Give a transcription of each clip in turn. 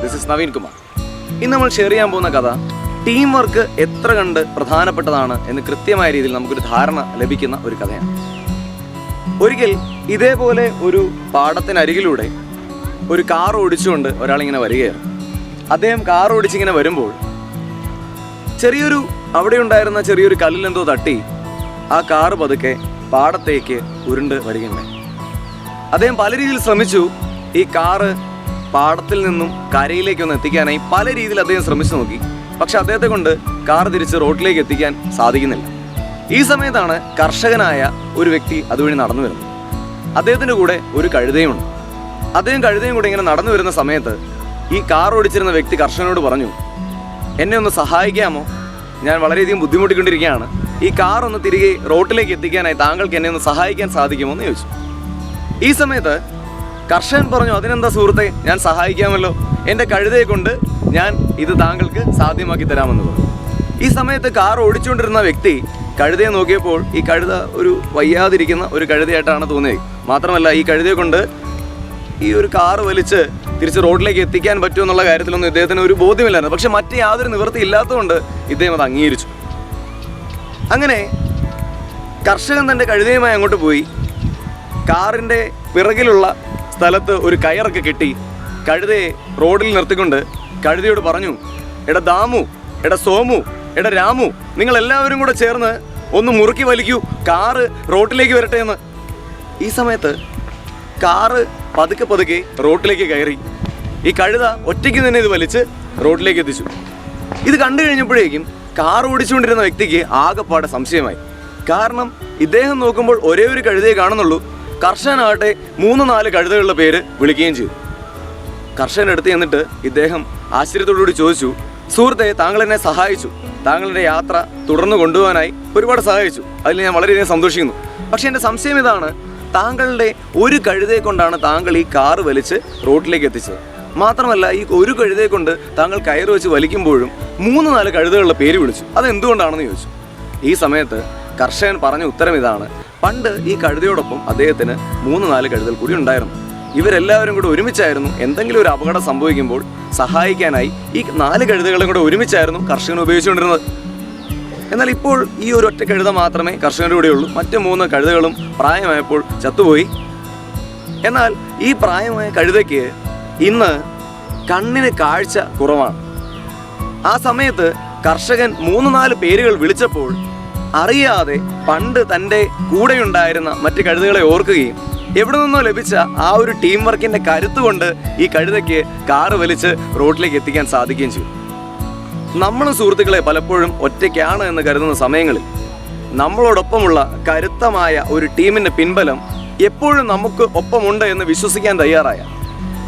This is Naveen Kumar. ഇന്ന് നമ്മൾ share ചെയ്യാൻ പോകുന്ന കഥ ടീം വർക്ക് എത്ര കണ്ട് പ്രധാനപ്പെട്ടതാണ് എന്ന് കൃത്യമായ രീതിയിൽ നമുക്കൊരു ധാരണ ലഭിക്കുന്ന ഒരു കഥയാണ്. ഒരിക്കൽ ഇതേപോലെ ഒരു പാടത്തിനരികിലൂടെ ഒരു കാർ ഓടിച്ചുകൊണ്ട് ഒരാളിങ്ങനെ വരികയായിരുന്നു. അദ്ദേഹം കാർ ഓടിച്ചിങ്ങനെ വരുമ്പോൾ അവിടെ ഉണ്ടായിരുന്ന ചെറിയൊരു കല്ലിലെന്തോ തട്ടി ആ കാറ് പതുക്കെ പാടത്തേക്ക് ഉരുണ്ട് വരികയുണ്ടായി. അദ്ദേഹം പല രീതിയിൽ ശ്രമിച്ചു ഈ കാറ് പാടത്തിൽ നിന്നും കരയിലേക്കൊന്ന് എത്തിക്കാനായി പല രീതിയിൽ അദ്ദേഹം ശ്രമിച്ചു നോക്കി. പക്ഷെ അദ്ദേഹത്തെ കൊണ്ട് കാർ തിരിച്ച് റോഡിലേക്ക് എത്തിക്കാൻ സാധിക്കുന്നില്ല. ഈ സമയത്താണ് കർഷകനായ ഒരു വ്യക്തി അതുവഴി നടന്നു വരുന്നത്. അദ്ദേഹത്തിൻ്റെ കൂടെ ഒരു കഴുതയുമുണ്ട്. അദ്ദേഹം കഴുതയും കൂടെ ഇങ്ങനെ നടന്നു വരുന്ന സമയത്ത് ഈ കാർ ഓടിച്ചിരുന്ന വ്യക്തി കർഷകനോട് പറഞ്ഞു, എന്നെ ഒന്ന് സഹായിക്കാമോ? ഞാൻ വളരെയധികം ബുദ്ധിമുട്ടിക്കൊണ്ടിരിക്കുകയാണ്. ഈ കാർ ഒന്ന് തിരികെ റോഡിലേക്ക് എത്തിക്കാനായി താങ്കൾക്ക് എന്നെ ഒന്ന് സഹായിക്കാൻ സാധിക്കുമോ എന്ന് ചോദിച്ചു. ഈ സമയത്ത് കർഷകൻ പറഞ്ഞു, അതിനെന്താ സുഹൃത്തെ, ഞാൻ സഹായിക്കാമല്ലോ. എൻ്റെ കഴുതയെ കൊണ്ട് ഞാൻ ഇത് താങ്കൾക്ക് സാധ്യമാക്കി തരാമെന്ന് പറഞ്ഞു. ഈ സമയത്ത് കാർ ഓടിച്ചുകൊണ്ടിരുന്ന വ്യക്തി കഴുതയെ നോക്കിയപ്പോൾ ഈ കഴുത ഒരു വയ്യാതിരിക്കുന്ന ഒരു കഴുതയായിട്ടാണ് തോന്നിയത്. മാത്രമല്ല ഈ കഴുതയെ കൊണ്ട് ഈ ഒരു കാറ് വലിച്ച് തിരിച്ച് റോഡിലേക്ക് എത്തിക്കാൻ പറ്റുമെന്നുള്ള കാര്യത്തിലൊന്നും ഇദ്ദേഹത്തിന് ഒരു ബോധ്യമില്ലായിരുന്നു. പക്ഷെ മറ്റ് യാതൊരു നിവൃത്തി ഇല്ലാത്തതുകൊണ്ട് ഇദ്ദേഹം അത് അംഗീകരിച്ചു. അങ്ങനെ കർഷകൻ തൻ്റെ കഴുതയുമായി അങ്ങോട്ട് പോയി കാറിൻ്റെ പിറകിലുള്ള സ്ഥലത്ത് ഒരു കയറൊക്കെ കെട്ടി കഴുതയെ റോഡിൽ നിർത്തിക്കൊണ്ട് കഴുതയോട് പറഞ്ഞു, എടാ ദാമു, എടാ സോമു, എടാ രാമു, നിങ്ങളെല്ലാവരും കൂടെ ചേർന്ന് ഒന്ന് മുറുക്കി വലിക്കൂ, കാറ് റോഡിലേക്ക് വരട്ടെ എന്ന്. ഈ സമയത്ത് കാറ് പതുക്കെ പതുക്കെ റോഡിലേക്ക് കയറി. ഈ കഴുത ഒറ്റയ്ക്ക് തന്നെ ഇത് വലിച്ച് റോഡിലേക്ക് എത്തിച്ചു. ഇത് കണ്ടു കഴിഞ്ഞപ്പോഴേക്കും കാർ ഓടിച്ചുകൊണ്ടിരുന്ന വ്യക്തിക്ക് ആകെപ്പാടെ സംശയമായി. കാരണം ഇദ്ദേഹം നോക്കുമ്പോൾ ഒരേ ഒരു കഴുതയെ കാണുന്നുള്ളൂ. കർഷകനാകട്ടെ 3-4 കഴുതകളുടെ പേര് വിളിക്കുകയും ചെയ്തു. കർഷകൻ്റെ അടുത്ത് ചെന്നിട്ട് ഇദ്ദേഹം ആശ്ചര്യത്തോടുകൂടി ചോദിച്ചു, സുഹൃത്തെ, താങ്കൾ എന്നെ സഹായിച്ചു, താങ്കളുടെ യാത്ര തുടർന്ന് കൊണ്ടുപോകാനായി ഒരുപാട് സഹായിച്ചു, അതിൽ ഞാൻ വളരെയധികം സന്തോഷിക്കുന്നു. പക്ഷേ എൻ്റെ സംശയം ഇതാണ്, താങ്കളുടെ ഒരു കഴുതയെ കൊണ്ടാണ് താങ്കൾ ഈ കാറ് വലിച്ച് റോഡിലേക്ക് എത്തിച്ചത്. മാത്രമല്ല ഈ ഒരു കഴുതയെ കൊണ്ട് താങ്കൾ കയറ് വെച്ച് വലിക്കുമ്പോഴും 3-4 കഴുതകളുടെ പേര് വിളിച്ചു, അതെന്തുകൊണ്ടാണെന്ന് ചോദിച്ചു. ഈ സമയത്ത് കർഷകൻ പറഞ്ഞ ഉത്തരം ഇതാണ്, പണ്ട് ഈ കഴുതയോടൊപ്പം അദ്ദേഹത്തിന് 3-4 കഴുതകൾ കൂടി ഉണ്ടായിരുന്നു. ഇവരെല്ലാവരും കൂടെ ഒരുമിച്ചായിരുന്നു എന്തെങ്കിലും ഒരു അപകടം സംഭവിക്കുമ്പോൾ സഹായിക്കാനായി ഈ 4 കഴുതകളും കൂടെ ഒരുമിച്ചായിരുന്നു കർഷകൻ ഉപയോഗിച്ചുകൊണ്ടിരുന്നത്. എന്നാൽ ഇപ്പോൾ ഈ ഒരു ഒറ്റ കഴുത മാത്രമേ കർഷകൻ്റെ കൂടെയുള്ളൂ. മറ്റ് 3 കഴുതകളും പ്രായമായപ്പോൾ ചത്തുപോയി. എന്നാൽ ഈ പ്രായമായ കഴുതയ്ക്ക് ഇന്ന് കണ്ണിന് കാഴ്ച കുറവാണ്. ആ സമയത്ത് കർഷകൻ 3-4 പേരുകൾ വിളിച്ചപ്പോൾ അറിയാതെ പണ്ട് തൻ്റെ കൂടെയുണ്ടായിരുന്ന മറ്റ് കഴുതകളെ ഓർക്കുകയും എവിടെ നിന്നോ ലഭിച്ച ആ ഒരു ടീം വർക്കിൻ്റെ കരുത്തുകൊണ്ട് ഈ കഴുതയ്ക്ക് കാറ് വലിച്ച് റോഡിലേക്ക് എത്തിക്കാൻ സാധിക്കുകയും ചെയ്തു. നമ്മളും സുഹൃത്തുക്കളെ പലപ്പോഴും ഒറ്റയ്ക്കാണ് എന്ന് കരുതുന്ന സമയങ്ങളിൽ നമ്മളോടൊപ്പമുള്ള കരുത്തമായ ഒരു ടീമിൻ്റെ പിൻബലം എപ്പോഴും നമുക്ക് ഒപ്പമുണ്ട് എന്ന് വിശ്വസിക്കാൻ തയ്യാറായ,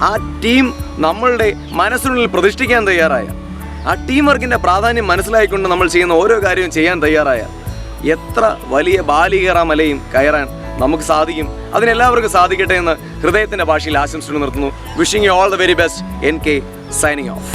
ആ ടീം നമ്മളുടെ മനസ്സിനുള്ളിൽ പ്രതിഷ്ഠിക്കാൻ തയ്യാറായ, ആ ടീം വർക്കിൻ്റെ പ്രാധാന്യം മനസ്സിലായിക്കൊണ്ട് നമ്മൾ ചെയ്യുന്ന ഓരോ കാര്യവും ചെയ്യാൻ തയ്യാറായ എത്ര വലിയ ബാലികേറ മലയും കയറാൻ നമുക്ക് സാധിക്കും. അതിനെല്ലാവർക്കും സാധിക്കട്ടെ എന്ന് ഹൃദയത്തിൻ്റെ ഭാഷയിൽ ആശംസിച്ചു നിർത്തുന്നു. Wishing you all the very best. NK signing off.